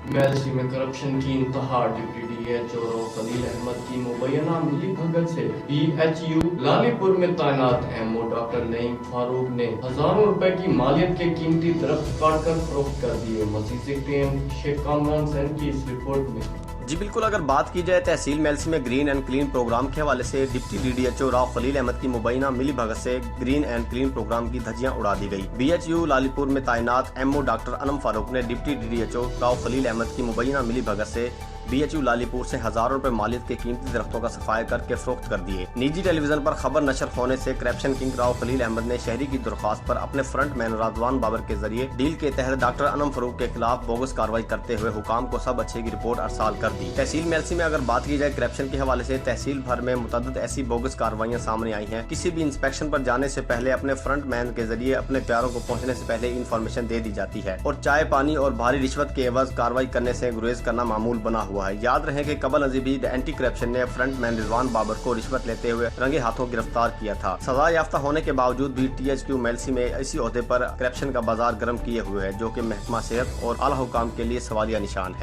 میلسی میں کرپشن کی انتہا، ڈپٹی DHO خلیل احمد کی مبینہ ملی بھگت سے BHU لالی پور میں تعینات MO ڈاکٹر نعیم فاروق نے ہزاروں روپے کی مالیت کے قیمتی درخت کاٹ کر فروخت کر دیے۔ مزید دیکھتے ہیں شیخ کامران سین کی اس رپورٹ میں۔ جی بالکل، اگر بات کی جائے تحصیل میلسی میں گرین اینڈ کلین پروگرام کے حوالے سے ڈپٹی DHO راؤ خلیل احمد کی مبینہ ملی بھگت سے گرین اینڈ کلین پروگرام کی دھجیاں اڑا دی گئی۔ BHU لالی پور میں تعینات MO ڈاکٹر انم فاروق نے ڈپٹی DHO راؤ خلیل احمد کی مبینہ ملی بھگت سے BHU لالی پور سے ہزاروں روپے مالیت کے قیمتی درختوں کا صفائی کر کے فروخت کر دیے۔ نجی ٹیلی ویژن پر خبر نشر ہونے سے کرپشن کنگ راؤ خلیل احمد نے شہری کی درخواست پر اپنے فرنٹ مین رضوان بابر کے ذریعے ڈیل کے تحت ڈاکٹر انم فاروق کے خلاف بوگس کارروائی کرتے ہوئے حکام کو سب اچھے کی رپورٹ ارسال کر دی۔ تحصیل میلسی میں اگر بات کی جائے کرپشن کے حوالے سے تحصیل بھر میں متعدد ایسی بوگس کارروائیاں سامنے آئی ہیں۔ کسی بھی انسپیکشن پر جانے سے پہلے اپنے فرنٹ مین کے ذریعے اپنے پیاروں کو پہنچنے سے پہلے انفارمیشن دے دی جاتی ہے اور چائے پانی اور بھاری رشوت کے عوض کارروائی کرنے سے گریز کرنا معمول بنا ہوا ہے۔ یاد رہے کہ قبل ازیں بھی اینٹی کرپشن نے فرنٹ مین رضوان بابر کو رشوت لیتے ہوئے رنگے ہاتھوں گرفتار کیا تھا۔ سزا یافتہ ہونے کے باوجود بھی THQ میلسی میں اسی عہدے پر کرپشن کا بازار گرم کیے ہوئے ہے، جو کہ محکمہ صحت اور اعلی حکام کے لیے سوالیہ نشان ہے۔